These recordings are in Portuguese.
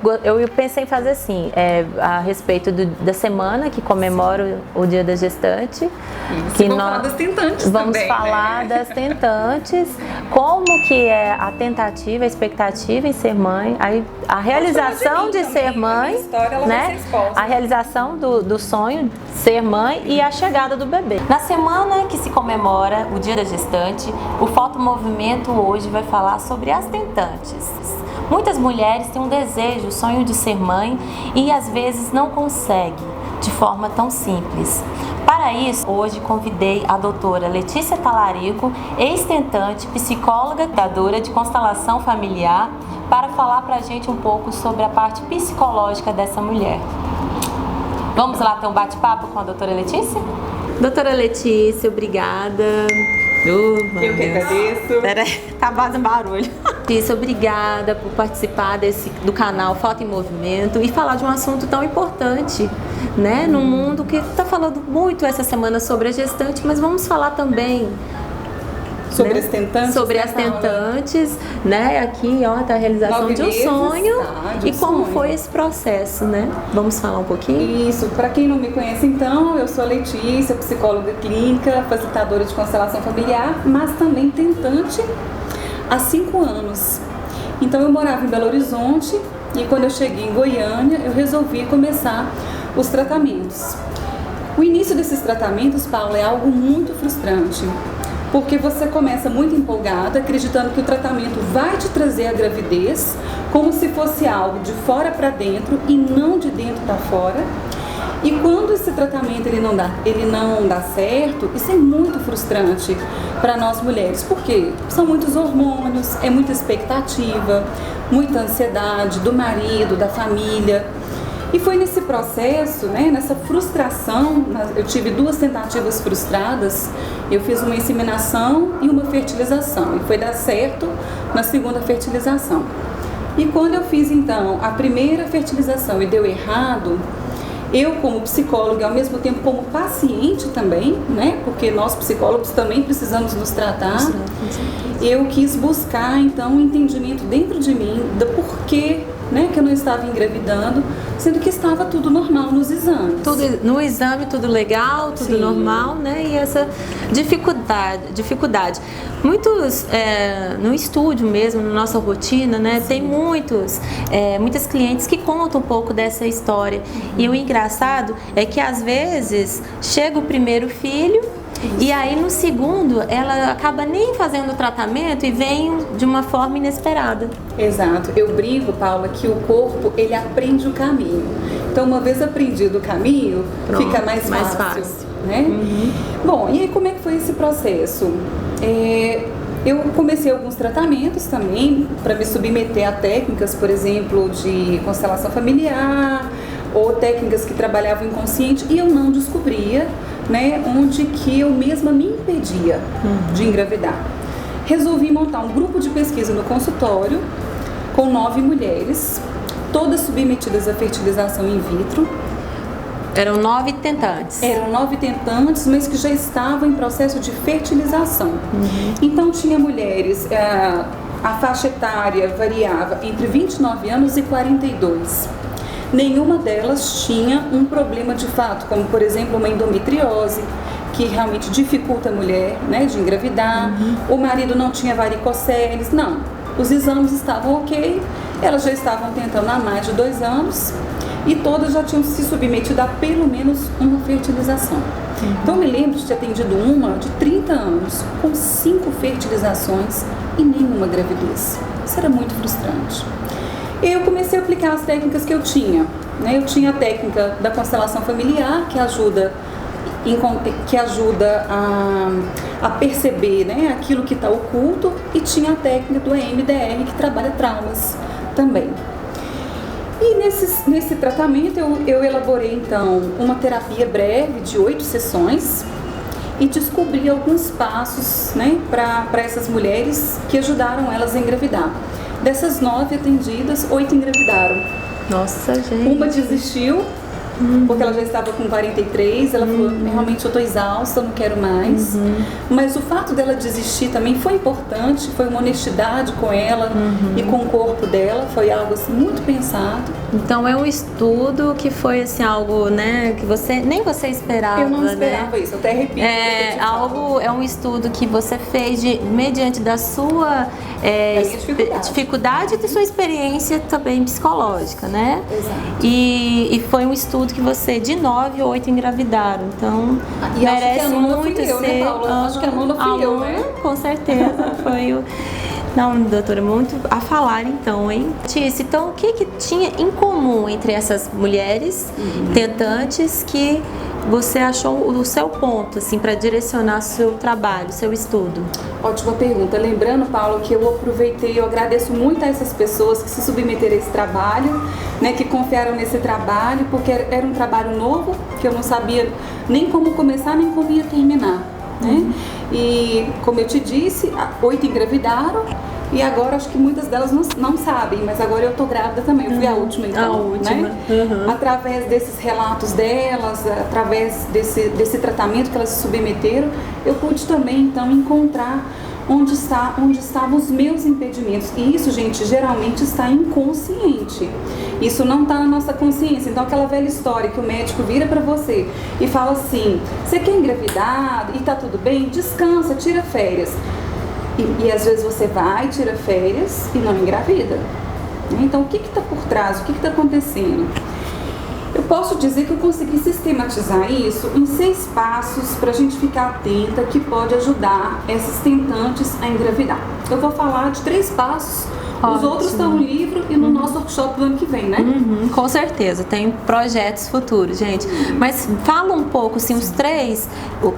Eu pensei em fazer assim, a respeito da semana que comemora o Dia da Gestante. Isso, que vamos falar das tentantes vamos também, falar das tentantes, como que é a tentativa, a expectativa em ser mãe, a realização de ser mãe, né? A realização do sonho de ser mãe e a chegada do bebê. Na semana que se comemora o Dia da Gestante, o Fotomovimento hoje vai falar sobre as tentantes. Muitas mulheres têm um desejo, o sonho de ser mãe e às vezes não consegue de forma tão simples. Para isso, hoje convidei a doutora Letícia Talarico, ex-tentante, psicóloga, dadora de constelação familiar, para falar para a gente um pouco sobre a parte psicológica dessa mulher. Vamos lá ter um bate-papo com a doutora Letícia? Doutora Letícia, obrigada. Eu que agradeço. Peraí, tá fazendo barulho. Letícia, obrigada por participar do canal Foto em Movimento e falar de um assunto tão importante, né? Num mundo que está falando muito essa semana sobre a gestante, mas vamos falar também sobre, né? As tentantes. Sobre as tentantes, né? Aqui, ó, tá a realização de um sonho e como foi esse processo, né? Vamos falar um pouquinho? Isso, para quem não me conhece então, eu sou a Letícia, psicóloga clínica, facilitadora de constelação familiar, mas também tentante há 5 anos. Então eu morava em Belo Horizonte e quando eu cheguei em Goiânia, eu resolvi começar os tratamentos. O início desses tratamentos, Paulo, é algo muito frustrante. Porque você começa muito empolgada, acreditando que o tratamento vai te trazer a gravidez, como se fosse algo de fora para dentro e não de dentro para fora. E quando esse tratamento ele não dá certo, isso é muito frustrante para nós mulheres. Por quê? São muitos hormônios, é muita expectativa, muita ansiedade do marido, da família. E foi nesse processo, né, nessa frustração, eu tive 2 tentativas frustradas, eu fiz uma inseminação e uma fertilização, e foi dar certo na segunda fertilização. E quando eu fiz então a primeira fertilização e deu errado, eu como psicóloga, ao mesmo tempo como paciente também, né, porque nós psicólogos também precisamos nos tratar, eu quis buscar então um entendimento dentro de mim do porquê, né, que eu não estava engravidando, sendo que estava tudo normal nos exames. No exame tudo legal, tudo Sim. normal, né? E essa dificuldade. Muitos, no estúdio mesmo, na nossa rotina, né? Sim. Tem muitas clientes que contam um pouco dessa história. E o engraçado é que às vezes chega o primeiro filho, e aí no segundo ela acaba nem fazendo o tratamento e vem de uma forma inesperada. Exato. Eu brinco, Paula, que o corpo ele aprende o caminho. Então uma vez aprendido o caminho, Pronto, fica mais fácil. Né? Uhum. Bom, e aí como é que foi esse processo? Eu comecei alguns tratamentos também para me submeter a técnicas, por exemplo, de constelação familiar ou técnicas que trabalhavam o inconsciente e eu não descobria, né, onde que eu mesma me impedia de engravidar. Resolvi montar um grupo de pesquisa no consultório com 9 mulheres, todas submetidas à fertilização in vitro. Eram 9 tentantes. Eram 9 tentantes, mas que já estavam em processo de fertilização. Então tinha mulheres, a faixa etária variava entre 29 anos e 42. Nenhuma delas tinha um problema de fato, como por exemplo uma endometriose, que realmente dificulta a mulher, né, de engravidar. O marido não tinha varicoceles, não. Os exames estavam ok, elas já estavam tentando há mais de 2 anos e todas já tinham se submetido a pelo menos uma fertilização. Então eu me lembro de ter atendido uma de 30 anos, com 5 fertilizações e nenhuma gravidez. Isso era muito frustrante. Eu comecei a aplicar as técnicas que eu tinha, né? Eu tinha a técnica da constelação familiar, que ajuda a perceber, né, aquilo que está oculto, e tinha a técnica do EMDR, que trabalha traumas também. E nesse tratamento eu elaborei então uma terapia breve de 8 sessões e descobri alguns passos, né, para essas mulheres que ajudaram elas a engravidar. Dessas 9 atendidas, 8 engravidaram. Nossa, gente. Uma desistiu porque ela já estava com 43, ela falou, realmente eu estou exausta, eu não quero mais. Mas o fato dela desistir também foi importante, foi uma honestidade com ela e com o corpo dela, foi algo assim muito pensado. Então é um estudo que foi assim algo, né, que nem você esperava. Eu não esperava, né? Isso, eu até repito. É um estudo que você fez mediante da sua dificuldade e da sua experiência também psicológica, né? Exato. E foi um estudo que você, de 9 ou 8 engravidaram, então e merece acho que a muito ser... né, Paula? Acho que a aluna fui eu, né? Com certeza, foi o... Não, doutora, muito a falar então, hein? Tícia, então o que tinha em comum entre essas mulheres tentantes que você achou o seu ponto, assim, para direcionar seu trabalho, seu estudo? Ótima pergunta. Lembrando, Paulo, que eu aproveitei, eu agradeço muito a essas pessoas que se submeteram a esse trabalho, né, que confiaram nesse trabalho, porque era um trabalho novo, que eu não sabia nem como começar, nem como ia terminar, né? E, como eu te disse, 8 engravidaram. E agora acho que muitas delas não sabem, mas agora eu tô grávida também, eu fui a última então, a última. Né? Através desses relatos delas, através desse tratamento que elas se submeteram, eu pude também então encontrar onde estavam os meus impedimentos. E isso, gente, geralmente está inconsciente. Isso não está na nossa consciência. Então aquela velha história que o médico vira para você e fala assim, você quer engravidar e tá tudo bem? Descansa, tira férias. E às vezes você vai, tira férias e não engravida. Então o que está por trás? O que está acontecendo? Eu posso dizer que eu consegui sistematizar isso em 6 passos para a gente ficar atenta que pode ajudar essas tentantes a engravidar. Eu vou falar de 3 passos. Os outros estão no livro e no nosso workshop do ano que vem, né? Com certeza, tem projetos futuros, gente. Mas fala um pouco, assim, os 3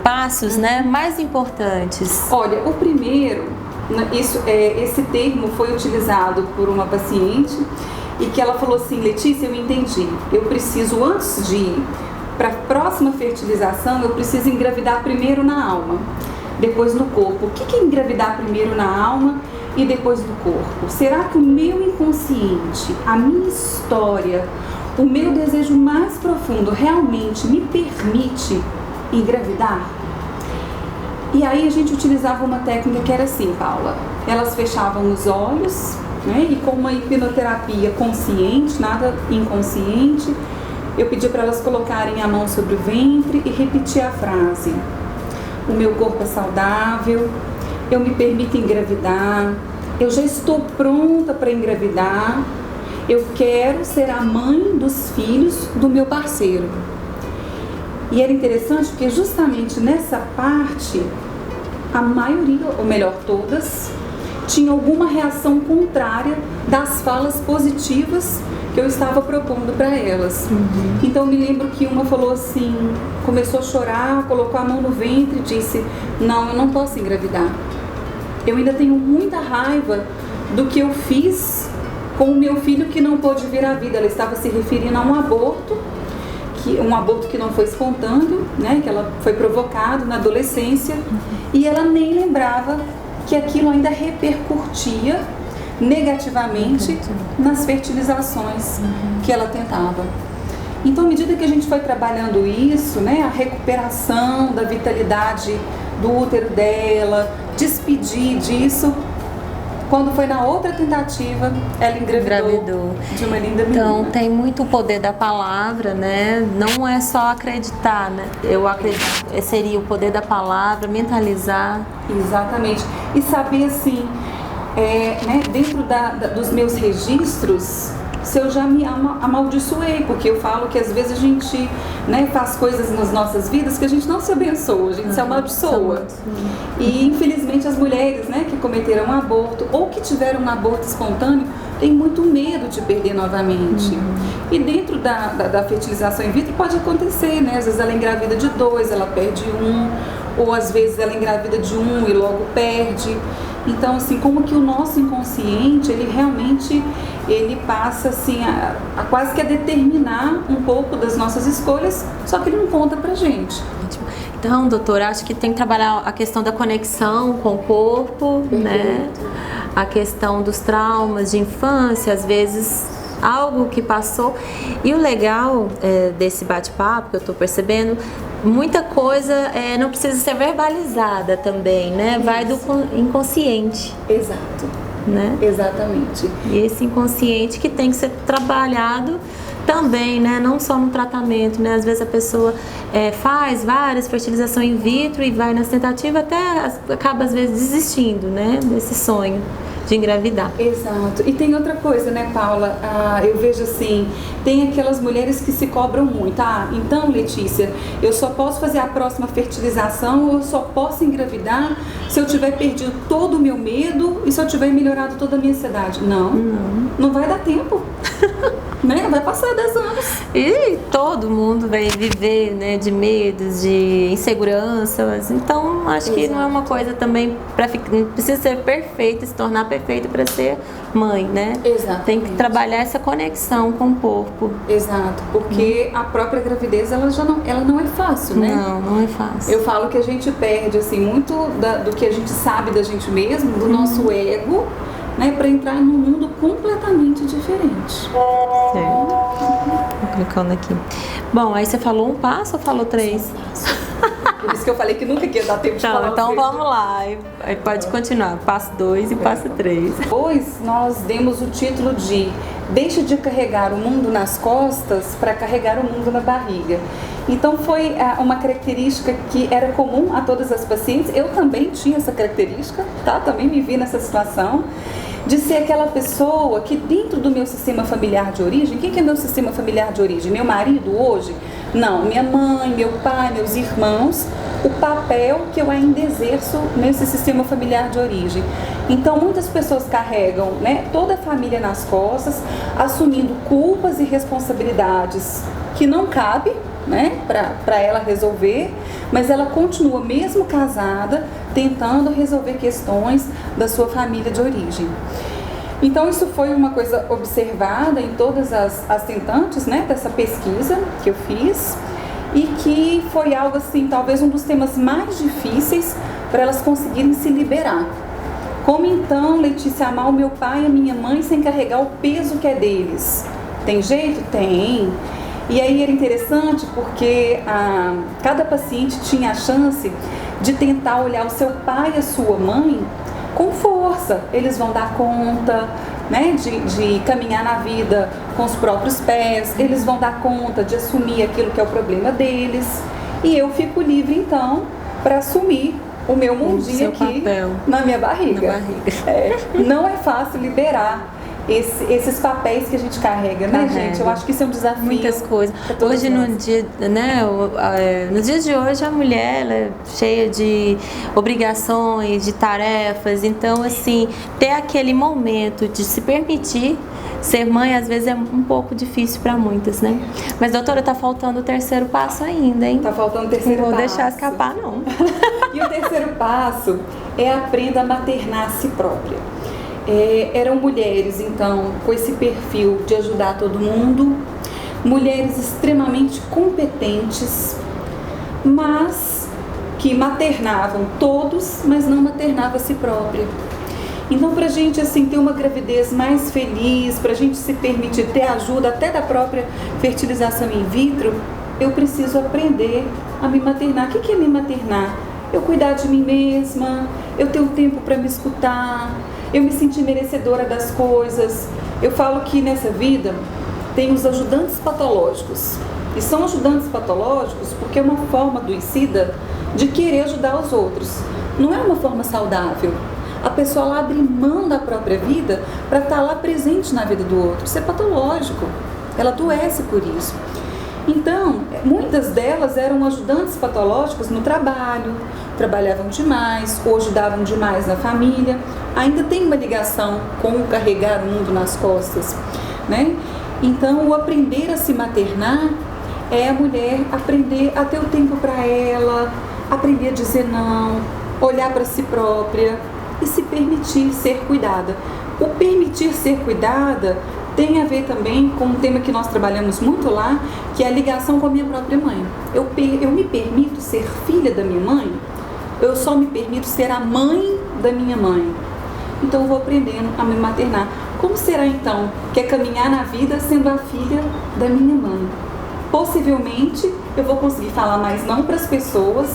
passos, né, mais importantes. Olha, o primeiro, esse termo foi utilizado por uma paciente e que ela falou assim, Letícia, eu entendi, eu preciso, antes de ir para a próxima fertilização, eu preciso engravidar primeiro na alma, depois no corpo. O que é engravidar primeiro na alma e depois do corpo? Será que o meu inconsciente, a minha história, o meu desejo mais profundo realmente me permite engravidar? E aí a gente utilizava uma técnica que era assim, Paula, elas fechavam os olhos, né, e com uma hipnoterapia consciente, nada inconsciente, eu pedi para elas colocarem a mão sobre o ventre e repetir a frase: o meu corpo é saudável, eu me permito engravidar, eu já estou pronta para engravidar, eu quero ser a mãe dos filhos do meu parceiro. E era interessante porque justamente nessa parte, a maioria, ou melhor, todas, tinha alguma reação contrária das falas positivas que eu estava propondo para elas. Então eu me lembro que uma falou assim, começou a chorar, colocou a mão no ventre e disse, não, eu não posso engravidar. Eu ainda tenho muita raiva do que eu fiz com o meu filho que não pôde vir à vida. Ela estava se referindo a um aborto que não foi espontâneo, né, que ela foi provocado na adolescência, e ela nem lembrava que aquilo ainda repercutia negativamente nas fertilizações que ela tentava. Então, à medida que a gente foi trabalhando isso, né, a recuperação da vitalidade do útero dela, despedir disso, quando foi na outra tentativa, ela engravidou de uma linda menina. Então, tem muito poder da palavra, né? Não é só acreditar, né? Eu acredito, seria o poder da palavra, mentalizar. Exatamente. E saber, assim, né, dentro dos meus registros, se eu já me amaldiçoei, porque eu falo que às vezes a gente, né, faz coisas nas nossas vidas que a gente não se abençoa, a gente se amaldiçoa. E infelizmente as mulheres, né, que cometeram um aborto ou que tiveram um aborto espontâneo têm muito medo de perder novamente. E dentro da fertilização in vitro pode acontecer, né? Às vezes ela engravida de 2, ela perde 1, ou às vezes ela engravida de 1 e logo perde. Então, assim, como que o nosso inconsciente, ele realmente, ele passa, assim, a quase que a determinar um pouco das nossas escolhas, só que ele não conta pra gente. Então, doutora, acho que tem que trabalhar a questão da conexão com o corpo, né? A questão dos traumas de infância, às vezes algo que passou. E o legal desse bate-papo que eu tô percebendo, muita coisa não precisa ser verbalizada também, né? Isso. Vai do inconsciente. Exato. Né? Exatamente. E esse inconsciente que tem que ser trabalhado também, né? Não só no tratamento, né? Às vezes a pessoa faz várias fertilizações in vitro e vai nas tentativas, até acaba às vezes desistindo, né? Desse sonho de engravidar. Exato. E tem outra coisa, né, Paula? Eu vejo assim, tem aquelas mulheres que se cobram muito. Então, Letícia, eu só posso fazer a próxima fertilização ou eu só posso engravidar se eu tiver perdido todo o meu medo e se eu tiver melhorado toda a minha ansiedade. Não vai dar tempo. Né? Vai passar 10 anos. E todo mundo vai viver, né, de medos, de inseguranças. Então, acho que não é uma coisa também não precisa ser perfeita, se tornar perfeita para ser mãe, né? Exatamente. Tem que trabalhar essa conexão com o corpo. Exato, porque a própria gravidez ela não é fácil, né? Não é fácil. Eu falo que a gente perde assim muito do que a gente sabe da gente mesmo, do nosso ego, né, para entrar num mundo completamente diferente. Certo. Vou clicando aqui. Bom, aí você falou um passo ou falou 3? Por isso que eu falei que nunca ia dar tempo de falar. Então vamos lá. Aí pode continuar. Passo 2 e passo 3. Depois nós demos o título de Deixe de carregar o mundo nas costas para carregar o mundo na barriga. Então foi uma característica que era comum a todas as pacientes. Eu também tinha essa característica, tá? Também me vi nessa situação de ser aquela pessoa que dentro do meu sistema familiar de origem, quem que é meu sistema familiar de origem? Meu marido hoje? Não, minha mãe, meu pai, meus irmãos, o papel que eu ainda exerço nesse sistema familiar de origem. Então muitas pessoas carregam, né, toda a família nas costas, assumindo culpas e responsabilidades que não cabe, né, para ela resolver, mas ela continua mesmo casada, tentando resolver questões da sua família de origem. Então isso foi uma coisa observada em todas as tentantes, né, dessa pesquisa que eu fiz, e que foi algo assim, talvez um dos temas mais difíceis para elas conseguirem se liberar. Como então, Letícia, amar o meu pai e a minha mãe sem carregar o peso que é deles? Tem jeito? Tem. E aí era interessante porque cada paciente tinha a chance de tentar olhar o seu pai e a sua mãe com força. Eles vão dar conta, né, de caminhar na vida com os próprios pés, eles vão dar conta de assumir aquilo que é o problema deles. E eu fico livre então para assumir o meu mundinho aqui na minha barriga. Não é fácil liberar esses papéis que a gente carrega, né, gente? Eu acho que isso é um desafio. Muitas coisas. Hoje, no dia, né, no dia de hoje, a mulher ela é cheia de obrigações, de tarefas. Então, assim, ter aquele momento de se permitir ser mãe, às vezes, é um pouco difícil para muitas, né? Mas, doutora, tá faltando o terceiro passo ainda, hein? Tá faltando o terceiro passo. Não vou deixar escapar, não. E o terceiro passo é aprenda a maternar a si própria. Eram mulheres, então, com esse perfil de ajudar todo mundo, mulheres extremamente competentes, mas que maternavam todos, mas não maternavam a si própria. Então, para a gente assim, ter uma gravidez mais feliz, para a gente se permitir ter ajuda até da própria fertilização in vitro, eu preciso aprender a me maternar. O que é me maternar? Eu cuidar de mim mesma, eu ter um tempo para me escutar, eu me sentir merecedora das coisas. Eu falo que nessa vida tem os ajudantes patológicos. E são ajudantes patológicos porque é uma forma adoecida de querer ajudar os outros. Não é uma forma saudável. A pessoa lá abre mão da própria vida para estar lá presente na vida do outro. Isso é patológico. Ela adoece por isso. Então, muitas delas eram ajudantes patológicos no trabalho, trabalhavam demais, ou ajudavam demais na família. Ainda tem uma ligação com o carregar o mundo nas costas, né? Então, o aprender a se maternar é a mulher aprender a ter o tempo para ela, aprender a dizer não, olhar para si própria e se permitir ser cuidada. O permitir ser cuidada tem a ver também com um tema que nós trabalhamos muito lá, que é a ligação com a minha própria mãe. Eu me permito ser filha da minha mãe? Eu só me permito ser a mãe da minha mãe. Então eu vou aprendendo a me maternar. Como será então que é caminhar na vida sendo a filha da minha mãe? Possivelmente eu vou conseguir falar mais não para as pessoas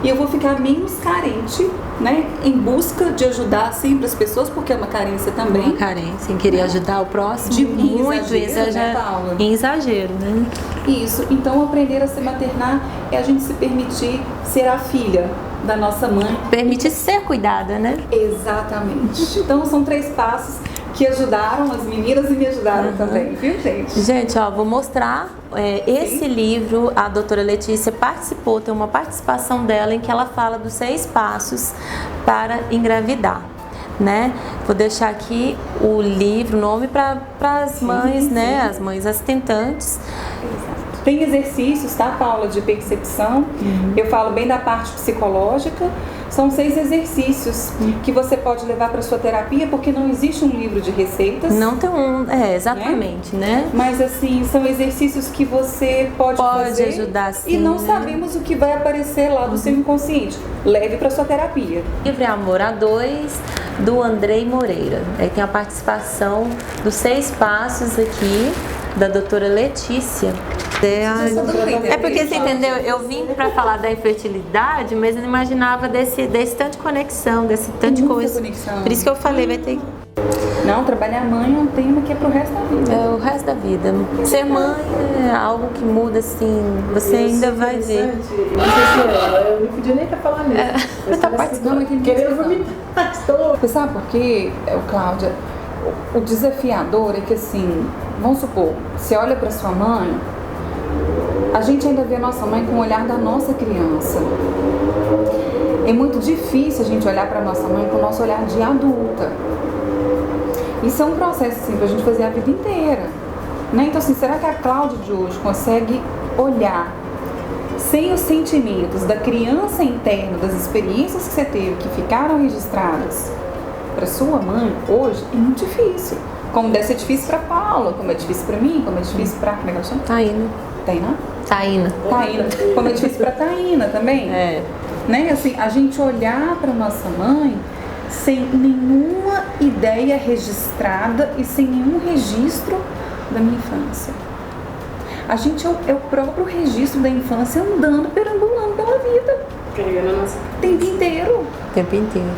e eu vou ficar menos carente, né? Em busca de ajudar sempre as pessoas, porque é uma carência também. Uma carência, em querer ajudar o próximo. De muito exagero, né, Paula? Em exagero, né? Isso. Então, aprender a se maternar é a gente se permitir ser a filha da nossa mãe. Permitir ser cuidada, né? Exatamente. Então, são 3 passos que ajudaram as meninas e me ajudaram também, viu, gente? Gente, ó, vou mostrar esse livro. A doutora Letícia participou, tem uma participação dela em que ela fala dos 6 passos para engravidar, né? Vou deixar aqui o livro, o nome para as mães, né? As mães astentantes. Exato. Tem exercícios, tá, Paula, de percepção. Eu falo bem da parte psicológica. São 6 exercícios que você pode levar para sua terapia, porque não existe um livro de receitas. Não tem exatamente, né? Mas assim, são exercícios que você pode fazer ajudar, sim, e não né? sabemos o que vai aparecer lá do seu inconsciente. Leve para sua terapia. Livre Amor a 2, do Andrei Moreira. Aí tem a participação dos 6 passos aqui da doutora Letícia. É porque você entendeu, eu vim para falar da infertilidade, mas eu não imaginava desse tanto de conexão, desse tanto de coisa. Conexão. Por isso que eu falei, vai ter. Não, trabalhar mãe é um tema que é pro resto da vida. É o resto da vida. Ser mãe é algo que muda, assim, você ainda vai ver. Não sei se eu não podia nem estar falando isso. Você tá participando. Querendo vomitar. Você sabe por quê, Cláudia? O desafiador é que, assim, vamos supor, você olha para sua mãe, a gente ainda vê a nossa mãe com o olhar da nossa criança. É muito difícil a gente olhar para a nossa mãe com o nosso olhar de adulta. Isso é um processo, assim, pra gente fazer a vida inteira, né? Então, assim, será que a Cláudia de hoje consegue olhar sem os sentimentos da criança interna, das experiências que você teve, que ficaram registradas para sua mãe hoje? É muito difícil. Como deve ser difícil para Paula, como é difícil para mim, como é difícil para... Como é que ela chama? Taína. Taína. Como é difícil para Taína também. É. Né? Assim, a gente olhar para nossa mãe sem nenhuma ideia registrada e sem nenhum registro da minha infância. A gente é o próprio registro da infância andando, perambulando pela vida. Carregando a nossa... O tempo inteiro. O tempo inteiro.